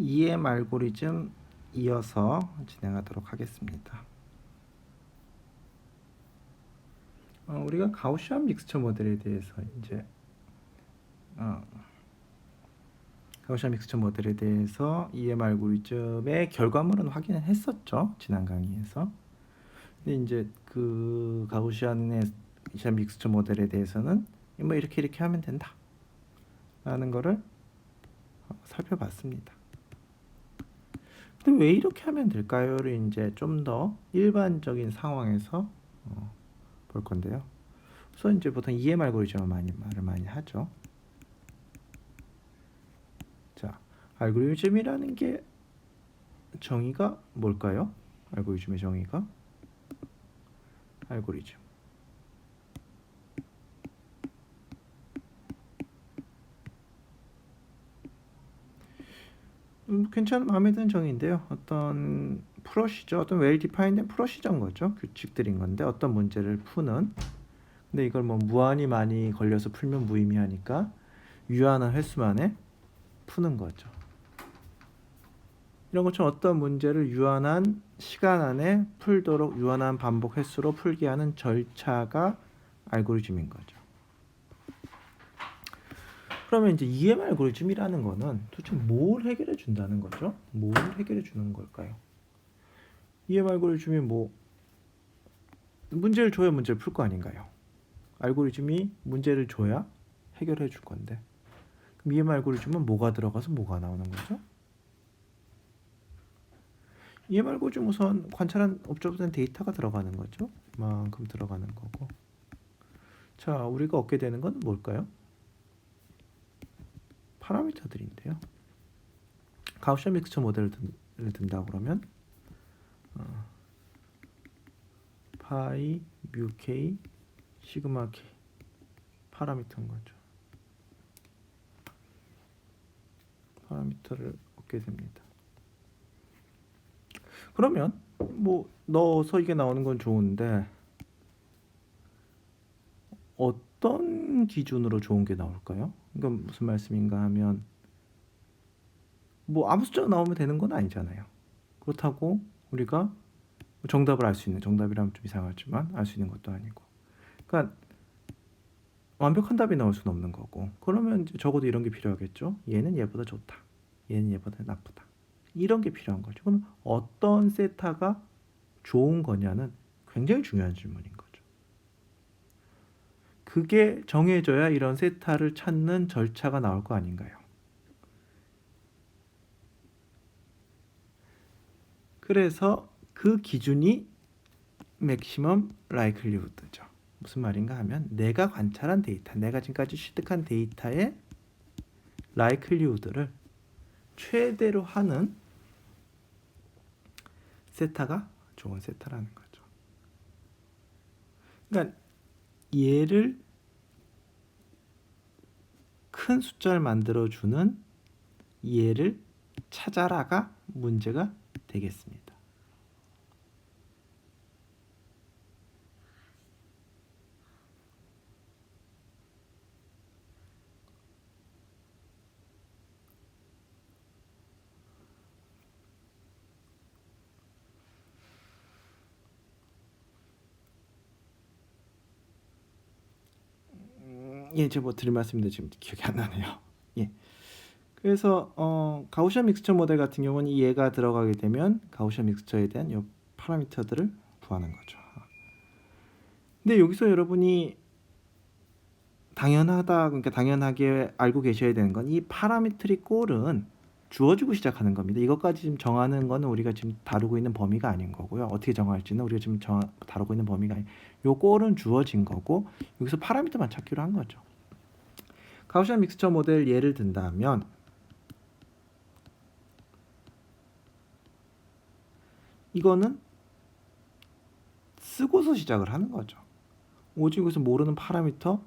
EM 알고리즘 이어서 진행하도록 하겠습니다. 우리가 가우시안 믹스처 모델에 대해서 가우시안 믹스처 모델에 대해서 EM 알고리즘의 결과물은 확인을 했었죠, 지난 강의에서. 근데 이제 그 가우시안 믹스처 모델에 대해서는 뭐 이렇게 하면 된다 라는 거를 살펴봤습니다. 근데 왜 이렇게 하면 될까요?를 이제 좀 더 일반적인 상황에서 볼 건데요. 우선 이제 보통 EM 알고리즘을 말을 많이 하죠. 자, 알고리즘이라는 게 정의가 뭘까요? 알고리즘의 정의가 알고리즘. 괜찮은 마음에 드는 정의인데요. 어떤 프로시저, 어떤 웰 디파인된 프로시저인 거죠. 규칙들인 건데 어떤 문제를 푸는. 근데 이걸 뭐 무한히 많이 걸려서 풀면 무의미하니까 유한한 횟수 만에 푸는 거죠. 이런 것처럼 어떤 문제를 유한한 시간 안에 풀도록 유한한 반복 횟수로 풀게 하는 절차가 알고리즘인 거죠. 그러면 이제 EM 알고리즘이라는 거는 도대체 뭘 해결해 준다는 거죠? 뭘 해결해 주는 걸까요? EM 알고리즘이 뭐 문제를 줘야 문제를 풀 거 아닌가요? 알고리즘이 문제를 줘야 해결해 줄 건데, 그럼 EM 알고리즘은 뭐가 들어가서 뭐가 나오는 거죠? EM 알고리즘 우선 관찰한 옵저브된 데이터가 들어가는 거죠. 만큼 들어가는 거고. 자, 우리가 얻게 되는 건 뭘까요? 파라미터들인데요. 가우시안 믹스처 모델을 든다 그러면 파이, 뮤 K, 시그마 K 파라미터인 거죠. 파라미터를 얻게 됩니다. 그러면 뭐 넣어서 이게 나오는 건 좋은데 어떤 기준으로 좋은 게 나올까요? 이건 무슨 말씀인가 하면 뭐 아무 숫자가 나오면 되는 건 아니잖아요. 그렇다고 우리가 정답을 알 수 있는, 정답이라면 좀 이상하지만 알 수 있는 것도 아니고, 그러니까 완벽한 답이 나올 수는 없는 거고, 그러면 적어도 이런 게 필요하겠죠. 얘는 얘보다 좋다, 얘는 얘보다 나쁘다, 이런 게 필요한 거죠. 그럼 어떤 세타가 좋은 거냐는 굉장히 중요한 질문인 거죠. 그게 정해져야 이런 세타를 찾는 절차가 나올 거 아닌가요? 그래서 그 기준이 맥시멈 라이클리후드죠. 무슨 말인가 하면 내가 관찰한 데이터, 내가 지금까지 취득한 데이터의 라이클리후드를 최대로 하는 세타가 좋은 세타라는 거죠. 그러니까 얘를 큰 숫자를 만들어주는 얘를 찾아라가 문제가 되겠습니다. 예, 제가 뭐 드릴 말씀인데 지금 기억이 안 나네요. 예. 그래서 가우시안 믹스처 모델 같은 경우는 이 얘가 들어가게 되면 가우시안 믹스처에 대한 이 파라미터들을 구하는 거죠. 근데 여기서 여러분이 당연하다, 그러니까 당연하게 알고 계셔야 되는 건 이 파라미트릭 꼴은 주어지고 시작하는 겁니다. 이것까지 지금 정하는 거는 우리가 지금 다루고 있는 범위가 아닌 거고요. 어떻게 정할지는 우리가 지금 다루고 있는 범위가 아닌, 요 꼴은 주어진 거고 여기서 파라미터만 찾기로 한 거죠. 가우시안 믹스처 모델 예를 든다면 이거는 쓰고서 시작을 하는 거죠. 오직 여기서 모르는 파라미터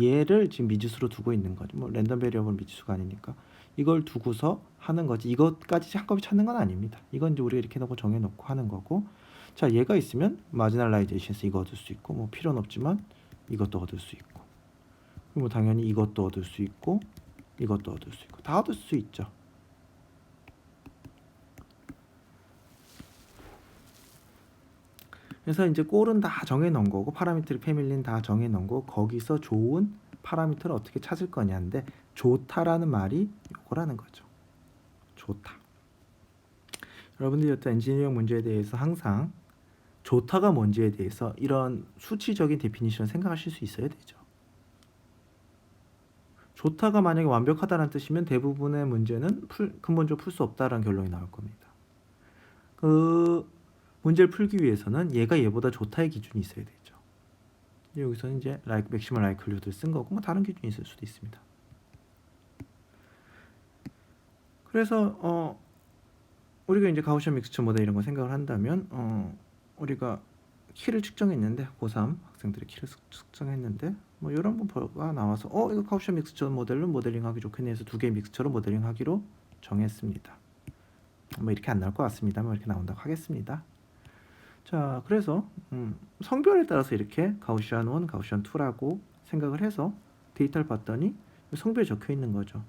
얘를 지금 미지수로 두고 있는 거죠. 뭐 랜덤 베리어블 미지수가 아니니까 이걸 두고서 하는 거지. 이것까지 한꺼번에 찾는 건 아닙니다. 이건 이제 우리가 이렇게 놓고 정해놓고 하는 거고, 자, 얘가 있으면 마지널라이제이션에서 이거 얻을 수 있고, 뭐 필요는 없지만 이것도 얻을 수 있고, 뭐 당연히 이것도 얻을 수 있고, 이것도 얻을 수 있고, 다 얻을 수 있죠. 그래서 이제 꼴은 다 정해 놓은 거고 파라미터 패밀리는 다 정해 놓은 거고 거기서 좋은 파라미터를 어떻게 찾을 거냐인데 좋다라는 말이 요거라는 거죠. 좋다. 여러분들이 어떤 엔지니어링 문제에 대해서 항상 좋다가 뭔지에 대해서 이런 수치적인 데피니션을 생각하실 수 있어야 되죠. 좋다가 만약에 완벽하다는 뜻이면 대부분의 문제는 근본적으로 풀 수 없다라는 결론이 나올 겁니다. 그 문제를 풀기 위해서는 얘가 얘보다 좋다의 기준이 있어야 되죠. 여기서는 이제 맥시멀 라이클리후드를 쓴 거고 뭐 다른 기준이 있을 수도 있습니다. 그래서 우리가 이제 가우시안 믹스처 모델 이런 거 생각을 한다면 우리가 키를 측정했는데 고3 학생들의 키를 측정했는데 뭐 이런 분포가 나와서 이거 가우시안 믹스처 모델로 모델링하기 좋겠네 해서 두 개의 믹스처로 모델링하기로 정했습니다. 뭐 이렇게 안 나올 것 같습니다. 뭐 이렇게 나온다고 하겠습니다. 자, 그래서 성별에 따라서 이렇게 가우시안 1, 가우시안 2라고 생각을 해서 데이터를 봤더니 성별이 적혀 있는 거죠.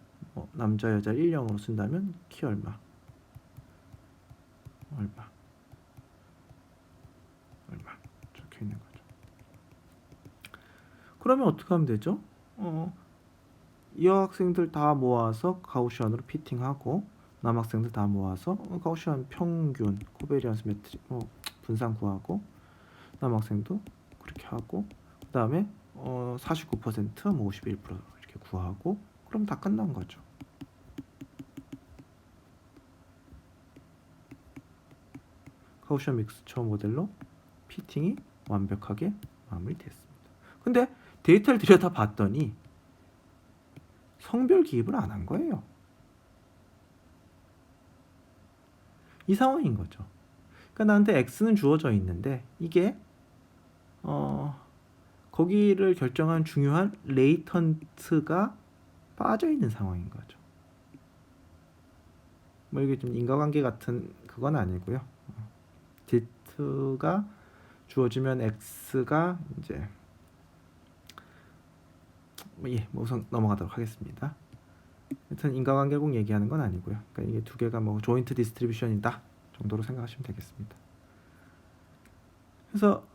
남자, 여자 1형으로 쓴다면 키 얼마 적혀 있는 거죠. 그러면 어떻게 하면 되죠? 이 학생들 다 모아서 가우시안으로 피팅하고 남학생들 다 모아서 가우시안 평균 코베리언스 매트릭 분산 구하고 남학생도 그렇게 하고 그 다음에 49% 뭐 51% 이렇게 구하고 그럼 다 끝난 거죠. 가우시안 믹스처 모델로 피팅이 완벽하게 마무리됐습니다. 근데 데이터를 들여다 봤더니 성별 기입을 안 한 거예요. 이 상황인 거죠. 그러니까 나한테 X는 주어져 있는데 이게 거기를 결정한 중요한 레이턴트가 빠져 있는 상황인 거죠. 뭐 이게 좀 인과관계 같은 그건 아니고요. 디트가 주어지면 X가 이제 우선 넘어가도록 하겠습니다. 하여튼 인과관계 꼭 얘기하는 건 아니고요. 그러니까 이게 두 개가 뭐 조인트 디스트리뷰션이다 정도로 생각하시면 되겠습니다. 그래서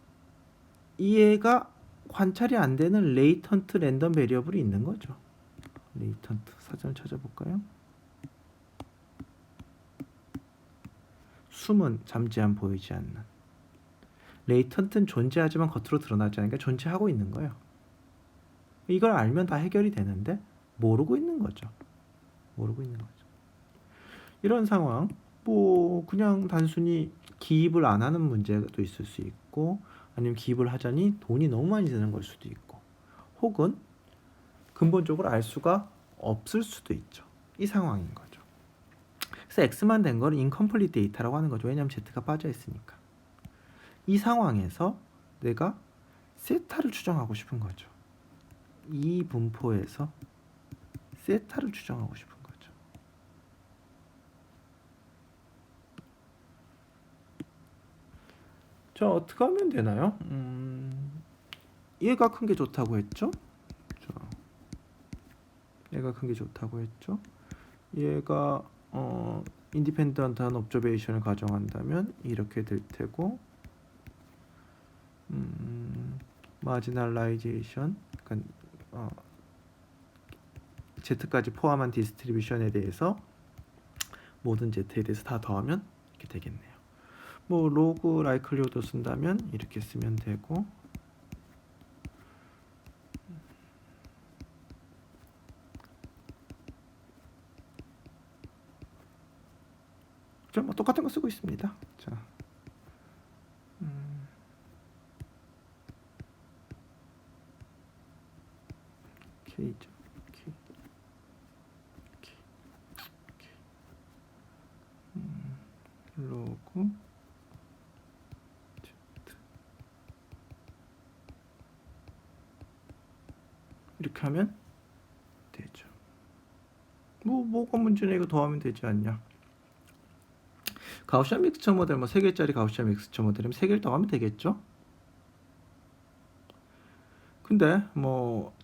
이해가 관찰이 안 되는 레이턴트 랜덤 베리어블이 있는 거죠. 레이턴트 사전을 찾아볼까요? 숨은 잠재한 보이지 않는. 레이턴트는 존재하지만 겉으로 드러나지 않으니까 존재하고 있는 거예요. 이걸 알면 다 해결이 되는데 모르고 있는 거죠. 이런 상황 뭐 그냥 단순히 기입을 안 하는 문제도 있을 수 있고 아니면 기입을 하자니 돈이 너무 많이 드는 걸 수도 있고 혹은 근본적으로 알 수가 없을 수도 있죠. 이 상황인 거죠. 그래서 X만 된 거는 incomplete data라고 하는 거죠. 왜냐하면 Z가 빠져 있으니까. 이 상황에서 내가 세타를 추정하고 싶은 거죠. 이 분포에서 세타를 추정하고 싶은 거죠. 자, 어떻게 하면 되나요? 얘가 큰 게 좋다고 했죠? 얘가 큰 게 좋다고 했죠? 얘가 인디펜던트한 옵저베이션을 가정한다면 이렇게 될 테고 마지널라이제이션 그러니까 Z까지 포함한 디스트리뷰션에 대해서 모든 Z에 대해서 다 더하면 이렇게 되겠네요. 뭐 로그 라이클리후드 쓴다면 이렇게 쓰면 되고 뭐 똑같은 거 쓰고 있습니다. 자, K죠. K. 로그 Z. 이렇게 하면 되죠. 뭐가 문제냐 이거 더하면 되지 않냐? 가우시안 믹스처 모델 3개짜리 가우시안 믹스처 모델이면 3개를 더하면 되겠죠? 근데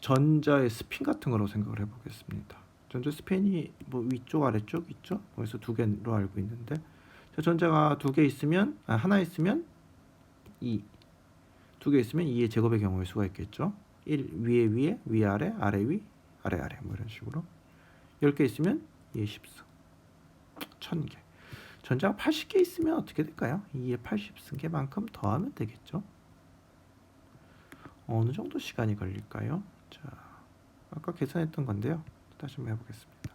전자의 스핀 같은 거라고 생각을 해보겠습니다. 전자 스핀이 위쪽 아래쪽 있죠? 거기서 2개로 알고 있는데 전자가 2개 있으면 하나 있으면 2 두 개 있으면 2의 제곱의 경우일 수가 있겠죠. 1 위에 위에 위아래 아래 위 아래 아래 뭐 이런 식으로 10개 있으면 2의 10승 1000개. 전자가 80개 있으면 어떻게 될까요? 2의 80승계만큼 더하면 되겠죠. 어느 정도 시간이 걸릴까요? 자, 아까 계산했던 건데요. 다시 한번 해보겠습니다.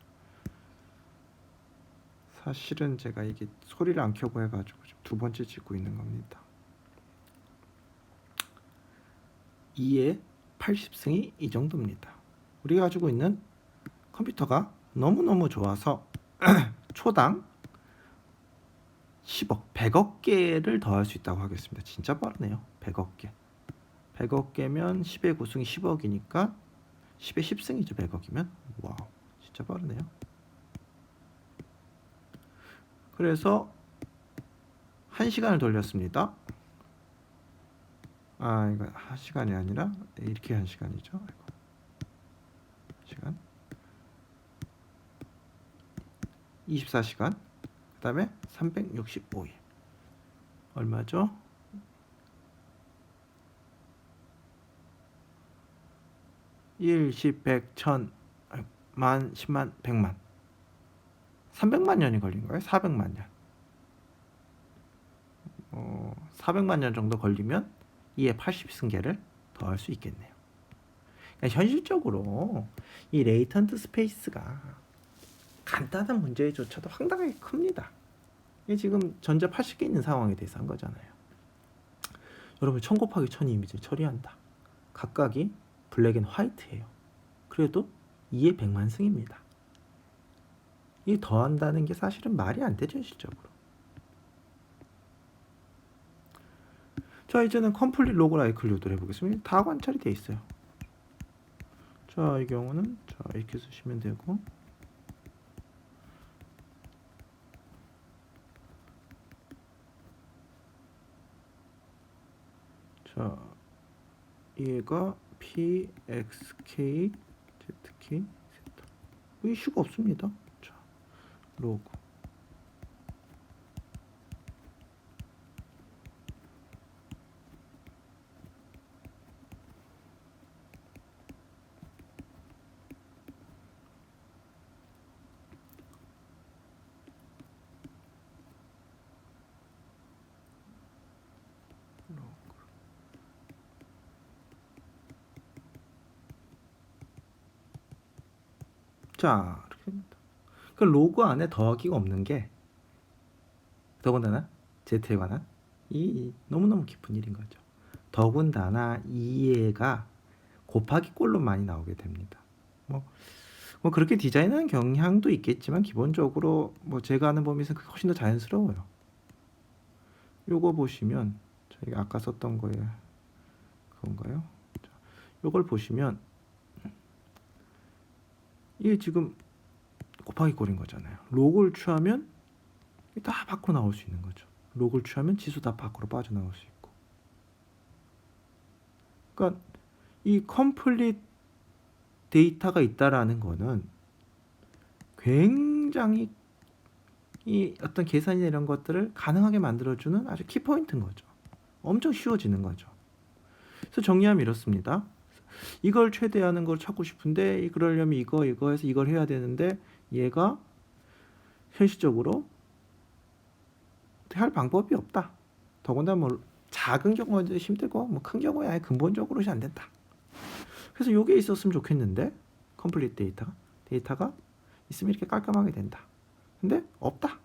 사실은 제가 이게 소리를 안 켜고 해가지고 두 번째 찍고 있는 겁니다. 2의 80승이 이 정도입니다. 우리가 가지고 있는 컴퓨터가 너무너무 좋아서 초당 10억, 100억 개를 더할 수 있다고 하겠습니다. 진짜 빠르네요. 100억 개. 100억 개면 10의 9승이 10억이니까 10의 10승이죠. 100억이면. 와우. 진짜 빠르네요. 그래서 1시간을 돌렸습니다. 아, 이거 1시간이 아니라 이렇게 1시간이죠. 아이고. 1시간. 24시간. 그 다음에 365일. 얼마죠? 1, 10, 100, 1000, 만, 10만, 100만 300만 년이 걸린 거예요. 400만 년 400만 년 정도 걸리면 2의 80승계를 더할 수 있겠네요. 그러니까 현실적으로 이 레이턴트 스페이스가 간단한 문제조차도 황당하게 큽니다. 이게 지금 전자 80개 있는 상황에 대해서 한 거잖아요. 여러분 1000 곱하기 1000 이미지를 처리한다. 각각이 블랙 앤 화이트예요. 그래도 2의 100만 승입니다. 이 더한다는 게 사실은 말이 안 되죠, 실적으로. 자, 이제는 컴플릿 로그라이클루드를 해보겠습니다. 다 관찰이 돼 있어요. 자, 이 경우는 자 이렇게 쓰시면 되고, 자, 얘가 P, X, K, Z, K, Z. 이슈가 없습니다. 자, 로그. 자, 이렇게 됩니다. 그 로그 안에 더하기가 없는 게 더군다나 Z에 관한 이 너무너무 깊은 일인 거죠. 더군다나 2얘가 곱하기 꼴로 많이 나오게 됩니다. 뭐 그렇게 디자인하는 경향도 있겠지만 기본적으로 뭐 제가 아는 범위에서 그게 훨씬 더 자연스러워요. 요거 보시면 저희가 아까 썼던 거에 그건가요? 자, 요걸 보시면 이게 지금 곱하기 꼴인 거잖아요. 로그를 취하면 다 밖으로 나올 수 있는 거죠. 로그를 취하면 지수 다 밖으로 빠져나올 수 있고. 그러니까 이 컴플릿 데이터가 있다라는 거는 굉장히 이 어떤 계산이나 이런 것들을 가능하게 만들어주는 아주 키포인트인 거죠. 엄청 쉬워지는 거죠. 그래서 정리하면 이렇습니다. 이걸 최대하는 걸 찾고 싶은데 그러려면 이거 해서 이걸 해야 되는데 얘가 현실적으로 할 방법이 없다. 더군다나 뭐 작은 경우에도 힘들고 뭐 큰 경우에 아예 근본적으로 안 된다. 그래서 이게 있었으면 좋겠는데 컴플릿 데이터가 있으면 이렇게 깔끔하게 된다. 근데 없다.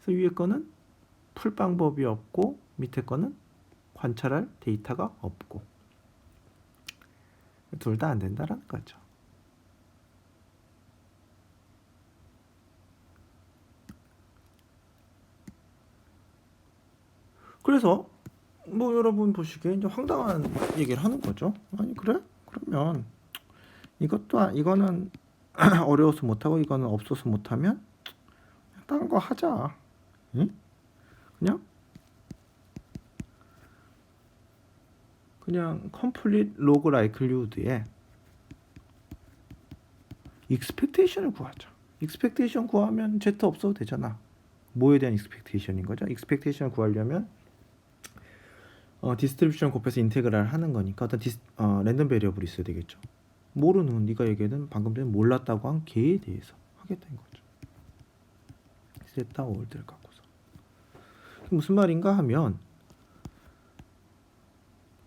그래서 위에 거는 풀 방법이 없고 밑에 거는 관찰할 데이터가 없고 둘 다 안 된다라는 거죠. 그래서 뭐 여러분 보시기에 이제 황당한 얘기를 하는 거죠. 아니 그래? 그러면 이거는 어려워서 못하고 이거는 없어서 못하면 다른 거 하자. 응? 그냥 컴플릿 로그 라이클리후드에 익스펙테이션을 구하자. 익스펙테이션 구하면 Z 없어도 되잖아. 뭐에 대한 익스펙테이션인 거죠? 익스펙테이션을 구하려면 디스트리뷰션 곱해서 인테그랄 하는 거니까 어떤 랜덤 베리어블이 있어야 되겠죠. 모르는 네가 얘기하는 방금 전에 몰랐다고 한 걔에 대해서 하겠다는 거죠. 세타 올드를 갖고서 무슨 말인가 하면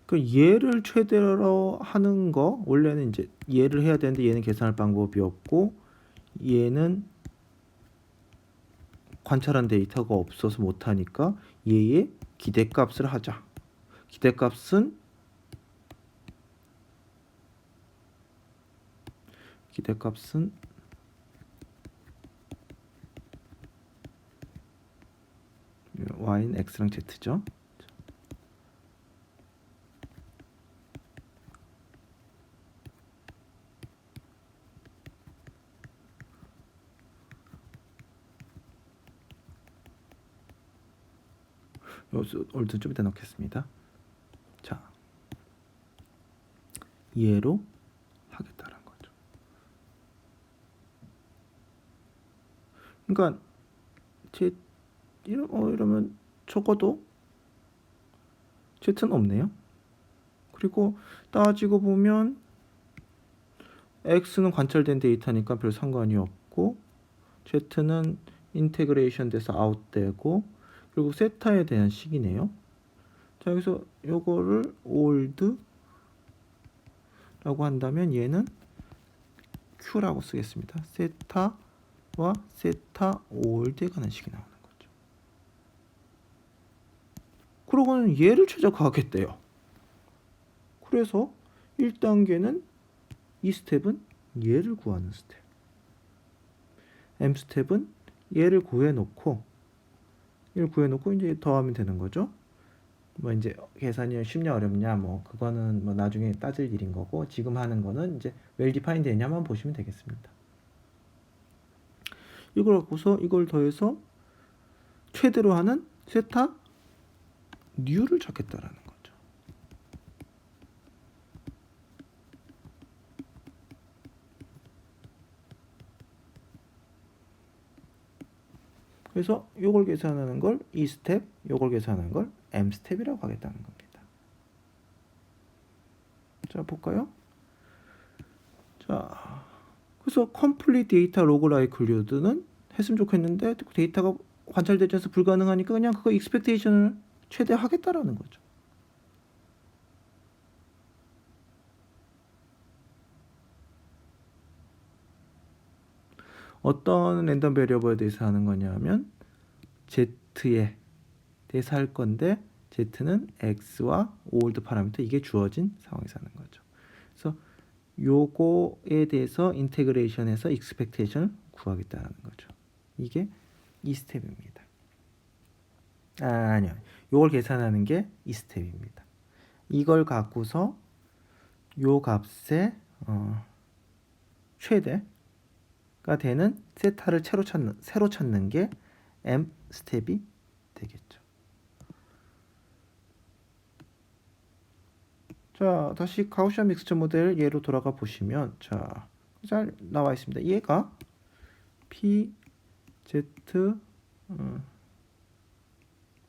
그 얘를 최대로 하는 거 원래는 이제 얘를 해야 되는데 얘는 계산할 방법이 없고 얘는 관찰한 데이터가 없어서 못하니까 얘의 기대값을 하자. 기대값은 y는 x랑 z죠. 올드 좀 이따 넣겠습니다. 자, 얘로 하겠다는 거죠. 그러니까 이러면 적어도 z는 없네요. 그리고 따지고 보면 x는 관찰된 데이터니까 별 상관이 없고 z는 인테그레이션 돼서 아웃되고 그리고 세타에 대한 식이네요. 자, 여기서 요거를 old라고 한다면 얘는 q라고 쓰겠습니다. 세타와 세타 old에 관한 식이 나오는 거죠. 그러고는 얘를 최적화하겠대요. 그래서 1단계는 이 스텝은 얘를 구하는 스텝. M 스텝은 얘를 구해놓고 이제 더하면 되는 거죠. 뭐 이제 계산이 쉽냐 어렵냐 뭐 그거는 뭐 나중에 따질 일인 거고 지금 하는 거는 이제 웰 디파인 되냐만 보시면 되겠습니다. 이걸 갖고서 이걸 더해서 최대로 하는 세타 뉴를 찾겠다라는 거죠. 그래서 이걸 계산하는 걸 E 스텝, 이걸 계산하는 걸 M 스텝이라고 하겠다는 겁니다. 자, 볼까요? 자, 그래서 complete data log likelihood는 했으면 좋겠는데 데이터가 관찰되지 않아서 불가능하니까 그냥 그거 expectation을 최대하겠다라는 거죠. 어떤 랜덤 베리어블에 대해서 하는 거냐면 z에 대해서 할 건데 z는 x와 old 파라미터 이게 주어진 상황에서 하는 거죠. 그래서 요거에 대해서 인테그레이션해서 expectation을 구하겠다는 거죠. 이게 이 스텝입니다. 아니요. 요걸 계산하는 게 이 스텝입니다. 이걸 갖고서 요 값의 최대가 되는 세타를 새로 찾는 게 M 스텝이 되겠죠. 자, 다시 가우시안 믹스처 모델 예로 돌아가 보시면 자, 잘 나와 있습니다. 얘가 P, Z,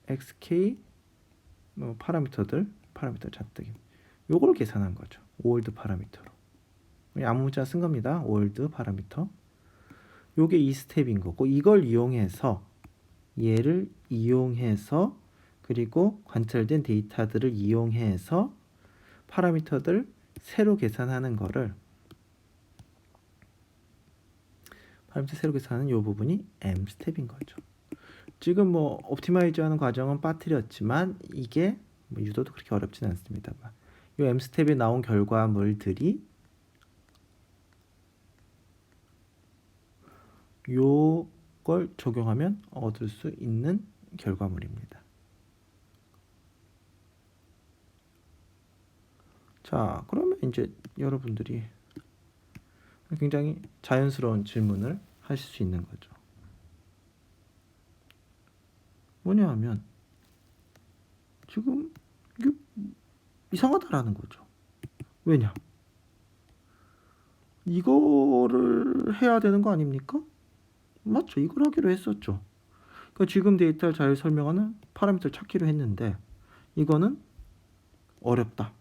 XK 파라미터 잔뜩 요걸 계산한 거죠. 오월드 파라미터로. 아무 문자 쓴 겁니다. 오월드 파라미터. 요게 이 스텝인 거고 이걸 이용해서 얘를 이용해서 그리고 관찰된 데이터들을 이용해서 파라미터들 새로 계산하는 거를 파라미터 새로 계산하는 요 부분이 M 스텝인 거죠. 지금 뭐 옵티마이즈하는 과정은 빠뜨렸지만 이게 뭐 유도도 그렇게 어렵진 않습니다만 요 M 스텝에 나온 결과물들이 요걸 적용하면 얻을 수 있는 결과물입니다. 자, 그러면 이제 여러분들이 굉장히 자연스러운 질문을 하실 수 있는 거죠. 뭐냐 하면 지금 이게 이상하다라는 거죠. 왜냐? 이거를 해야 되는 거 아닙니까? 맞죠? 이걸 하기로 했었죠. 그러니까 지금 데이터를 잘 설명하는 파라미터를 찾기로 했는데 이거는 어렵다.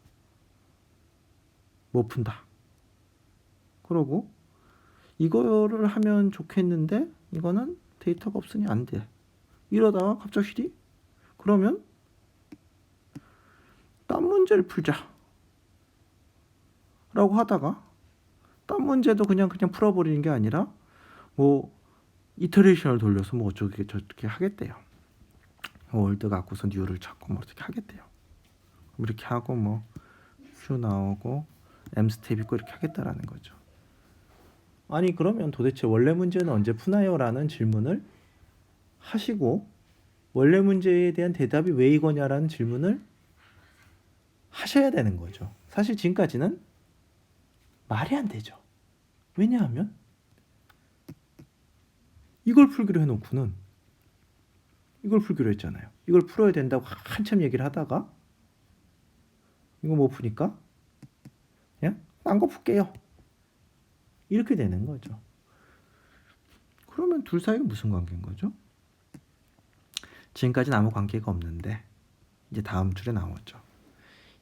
못 푼다. 그러고 이거를 하면 좋겠는데 이거는 데이터가 없으니 안 돼. 이러다가 갑자기 그러면 딴 문제를 풀자. 라고 하다가 딴 문제도 그냥 풀어버리는 게 아니라 뭐 이터레이션을 돌려서 뭐 어쩌게 저렇게 하겠대요. 올드 갖고서 뉴를 찾고 뭐 어떻게 하겠대요. 이렇게 하고 뭐 큐 나오고 M 스텝 있고 이렇게 하겠다라는 거죠. 아니 그러면 도대체 원래 문제는 언제 푸나요? 라는 질문을 하시고 원래 문제에 대한 대답이 왜 이거냐라는 질문을 하셔야 되는 거죠. 사실 지금까지는 말이 안 되죠. 왜냐하면 이걸 풀기로 해놓고는 이걸 풀기로 했잖아요. 이걸 풀어야 된다고 한참 얘기를 하다가 이거 못 푸니까 그냥 딴 거 풀게요. 이렇게 되는 거죠. 그러면 둘 사이가 무슨 관계인 거죠? 지금까지는 아무 관계가 없는데 이제 다음 줄에 나오죠.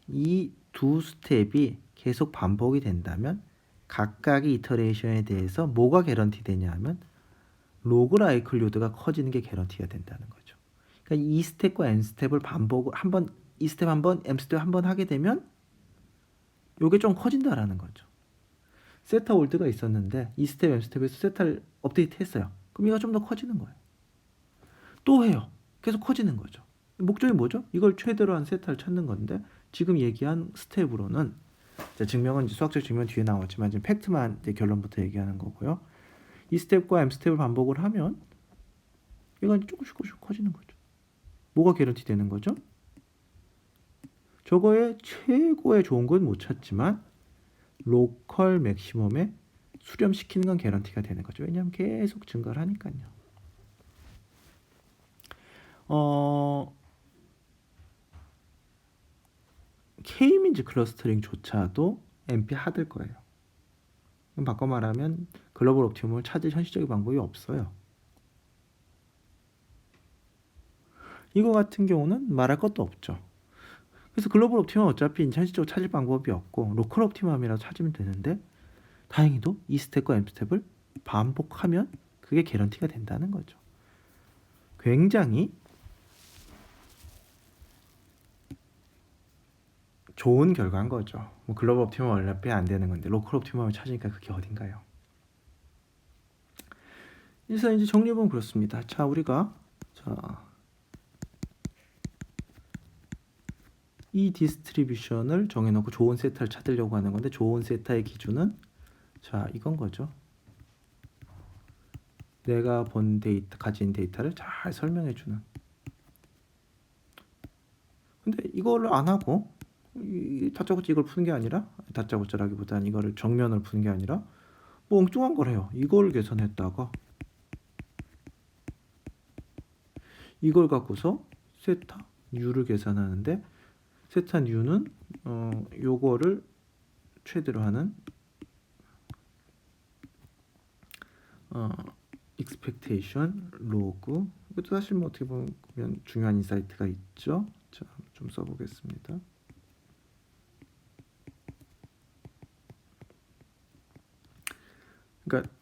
이 두 스텝이 계속 반복이 된다면 각각의 이터레이션에 대해서 뭐가 개런티 되냐 하면 로그 라이클리후드가 커지는 게 개런티가 된다는 거죠. 그러니까 이 스텝과 N 스텝을 반복을 한번 이 스텝 한번 M 스텝 한번 하게 되면 요게 좀 커진다라는 거죠. 세타 올드가 있었는데 이 스텝 M 스텝에서 세타를 업데이트 했어요. 그럼 얘가 좀 더 커지는 거예요. 또 해요. 계속 커지는 거죠. 목적이 뭐죠? 이걸 최대로 한 세타를 찾는 건데 지금 얘기한 스텝으로는 증명은 이제 수학적 증명 뒤에 나왔지만 지금 팩트만 이제 결론부터 얘기하는 거고요. 이 스텝과 M 스텝을 반복을 하면 얘가 조금씩 커지는 거죠. 뭐가 개런티 되는 거죠? 저거의 최고의 좋은 건 못 찾지만 로컬 맥시멈에 수렴시키는 건 개런티가 되는 거죠. 왜냐하면 계속 증가를 하니까요. K민즈 클러스터링조차도 NP 하드일 거예요. 바꿔 말하면 글로벌 옵티멈을 찾을 현실적인 방법이 없어요. 이거 같은 경우는 말할 것도 없죠. 그래서 글로벌 옵티멈 어차피 현실적으로 찾을 방법이 없고 로컬 옵티멈이라도 찾으면 되는데 다행히도 이 스텝과 M 스텝을 반복하면 그게 개런티가 된다는 거죠. 굉장히 좋은 결과인 거죠. 뭐 글로벌 옵티멈 원래 안 되는 건데 로컬 옵티멈을 찾으니까 그게 어딘가요? 그래서 이제 정리해보면 그렇습니다. 자, 우리가 이 디스트리뷰션을 정해놓고 좋은 세타를 찾으려고 하는 건데 좋은 세타의 기준은 자 이건 거죠. 내가 본 데이터, 가진 데이터를 잘 설명해주는. 근데 이거를 안 하고 다짜고짜 이걸 푸는 게 아니라 다짜고짜라기보다는 이거를 정면을 푸는 게 아니라 뭐 엉뚱한 걸 해요. 이걸 계산했다가 이걸 갖고서 세타 U를 계산하는데 세타 U는 요거를 최대로 하는 expectation log. 이것도 사실 뭐 어떻게 보면 중요한 인사이트가 있죠. 자, 좀 써보겠습니다. 그러니까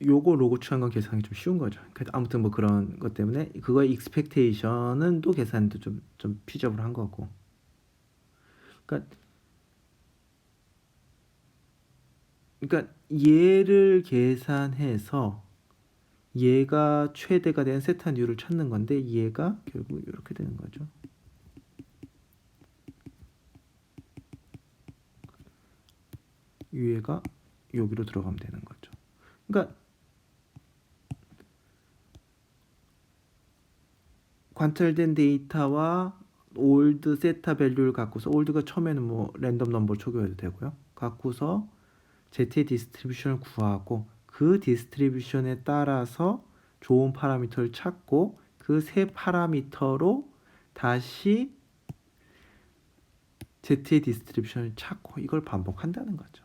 요거 로고 취한 건 계산이 좀 쉬운 거죠. 그러니까 아무튼 뭐 그런 것 때문에 그거의 expectation은 또 계산도 좀 피저블 한 거고. 그러니까 얘를 계산해서 얘가 최대가 된 세타 뉴를 찾는 건데 얘가 결국 이렇게 되는 거죠. 얘가 여기로 들어가면 되는 거죠. 그러니까 관찰된 데이터와 올드 세타 밸류를 갖고서 올드가 처음에는 뭐 랜덤 넘버를 초기화해도 되고요. 갖고서 Z의 디스트리뷰션을 구하고 그 디스트리뷰션에 따라서 좋은 파라미터를 찾고 그 세 파라미터로 다시 Z의 디스트리뷰션을 찾고 이걸 반복한다는 거죠.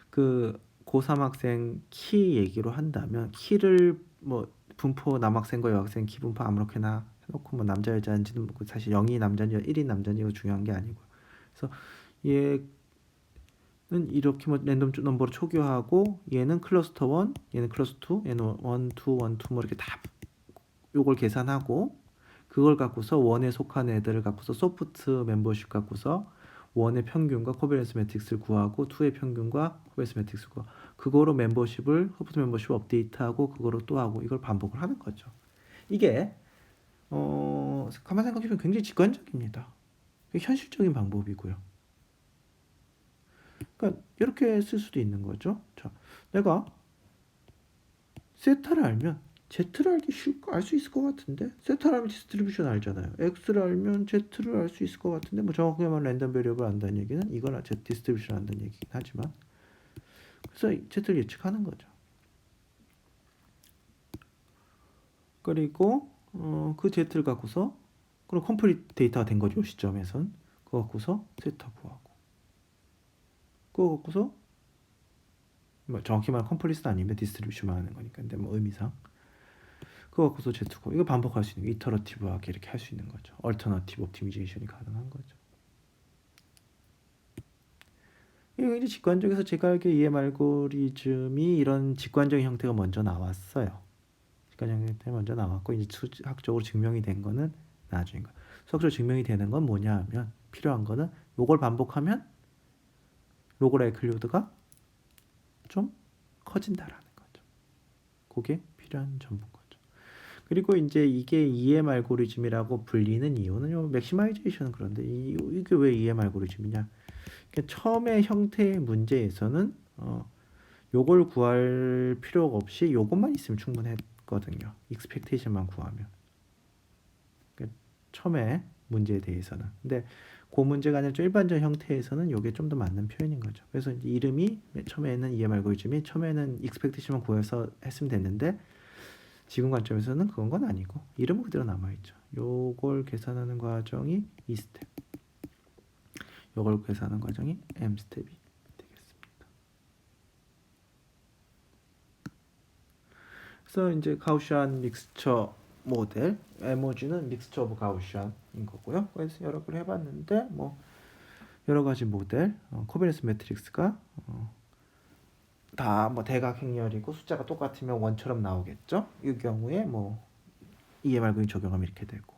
그 고3 학생 키 얘기로 한다면 키를 뭐 분포 남학생과 여학생 키 분포 아무렇게나 해놓고 뭐 남자 여자인지는 뭐 사실 0이 남자니 1이 남자니 이거 중요한 게 아니고. 그래서 얘는 이렇게 뭐 랜덤 넘버로 초기화하고 얘는 클러스터 1, 얘는 클러스터 2, 얘는 1, 2, 1, 2 뭐 이렇게 다 요걸 계산하고 그걸 갖고서 1에 속한 애들을 갖고서 소프트 멤버십 갖고서 1의 평균과 코베런스 매트릭스를 구하고 2의 평균과 코베런스 매트릭스를 구하고 그거로 멤버십을 소프트 멤버십 업데이트하고 그거로 또 하고 이걸 반복을 하는 거죠. 이게 가만 생각해보면 굉장히 직관적입니다. 현실적인 방법이고요. 그러니까 이렇게 쓸 수도 있는 거죠. 자, 내가 세타를 알면 Z를 알기 알 수 있을 것 같은데 세타를 알면 디스트리뷰션 알잖아요. X를 알면 Z를 알 수 있을 것 같은데 뭐 정확하게 말하면 랜덤 베리어블 안다는 얘기는 이거나 Z 디스트리뷰션 안다는 얘기긴 하지만 그래서 Z를 예측하는 거죠. 그리고 그 Z를 갖고서 그럼 컴플리트 데이터가 된 거죠. 이 시점에선 그거 갖고서 세타 구하고 그거 갖고서 뭐 정확히 말하면 컴플리트는 아니면 디스트리뷰션만 하는 거니까 근데 뭐 의미상 그거 갖고서 Z고 이거 반복할 수 있는 거 이터러티브하게 이렇게 할 수 있는 거죠. 얼터너티브 옵티미제이션이 가능한 거죠. 이거 이제 직관적에서 제가 알기에 EM 알고리즘이 이런 직관적인 형태가 먼저 나왔어요. 직관적인 형태가 먼저 나왔고 이제 수학적으로 증명이 된 거는 나중인 거예요. 수학적으로 증명이 되는 건 뭐냐 하면 필요한 거는 요걸 반복하면 로그라이클리후드가 좀 커진다라는 거죠. 그게 필요한 전부인 거죠. 그리고 이제 이게 EM 알고리즘이라고 불리는 이유는 요 맥시마이제이션은 그런데 이게 왜 EM 알고리즘이냐? 그러니까 처음에 형태의 문제에서는 요걸 구할 필요가 없이 요것만 있으면 충분했거든요. 익스펙테이션만 구하면. 그러니까 처음에 문제에 대해서는. 근데 그 문제가 아니라 좀 일반적 형태에서는 요게 좀 더 맞는 표현인 거죠. 그래서 이제 이름이 처음에는 EM 알고리즘이 처음에는 익스펙테이션만 구해서 했으면 됐는데 지금 관점에서는 그건 건 아니고 이름은 그대로 남아있죠. 요걸 계산하는 과정이 E 스텝, 요걸 계산하는 과정이 M 스텝이 되겠습니다. 그래서 이제 가우시안 믹스처 모델, MOG는 믹스처 오브 가우시안인 거고요. 그래서 여러 개를 해봤는데 뭐 여러 가지 모델, 코베런스 매트릭스가 다 뭐 대각 행렬이고 숫자가 똑같으면 원처럼 나오겠죠. 이 경우에 뭐 EM 알고리즘 적용하면 이렇게 되고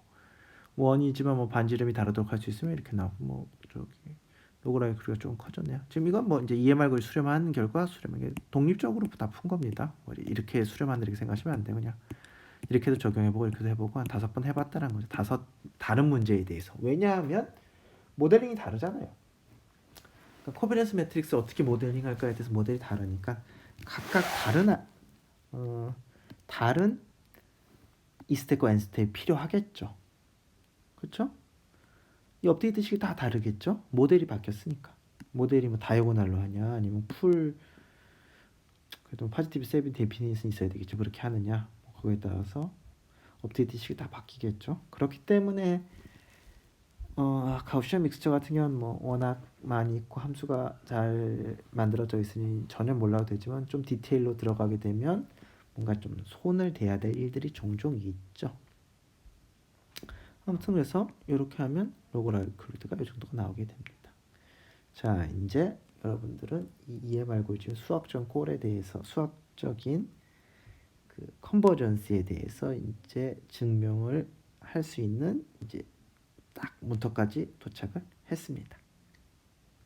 원이지만 뭐 반지름이 다르도록 할 수 있으면 이렇게 나오고 뭐 저기 로그라이크가 좀 커졌네요. 지금 이건 뭐 이제 EM 알고리즘 수렴한 결과 수렴한 독립적으로 다 푼 겁니다. 이렇게 수렴한 이렇게 생각하시면 안 돼요. 그냥 이렇게도 적용해보고 이렇게도 해보고 한 5번 해봤다는 거죠. 5 다른 문제에 대해서. 왜냐하면 모델링이 다르잖아요. 그러니까 코베런스 매트릭스 어떻게 모델링 할까에 대해서 모델이 다르니까 각각 다른 E스텝과 N스텝이 필요하겠죠. 그렇죠? 이 업데이트 식이 다 다르겠죠? 모델이 바뀌었으니까. 모델이 뭐 다이고날로 하냐 아니면 풀 그래도 파지티브 세븐 데피니션이 있어야 되겠죠. 그렇게 하느냐 뭐 그거에 따라서 업데이트 식이 다 바뀌겠죠. 그렇기 때문에 가우시안 믹스처 같은 경우는 뭐 워낙 많이 있고 함수가 잘 만들어져 있으니 전혀 몰라도 되지만 좀 디테일로 들어가게 되면 뭔가 좀 손을 대야 될 일들이 종종 있죠. 아무튼 그래서 이렇게 하면 로그라이클루드가 이 정도가 나오게 됩니다. 자, 이제 여러분들은 이 EM 알고리즘 수학적 꼴에 대해서 수학적인 그 컨버전스에 대해서 이제 증명을 할 수 있는 이제 딱 문턱까지 도착을 했습니다.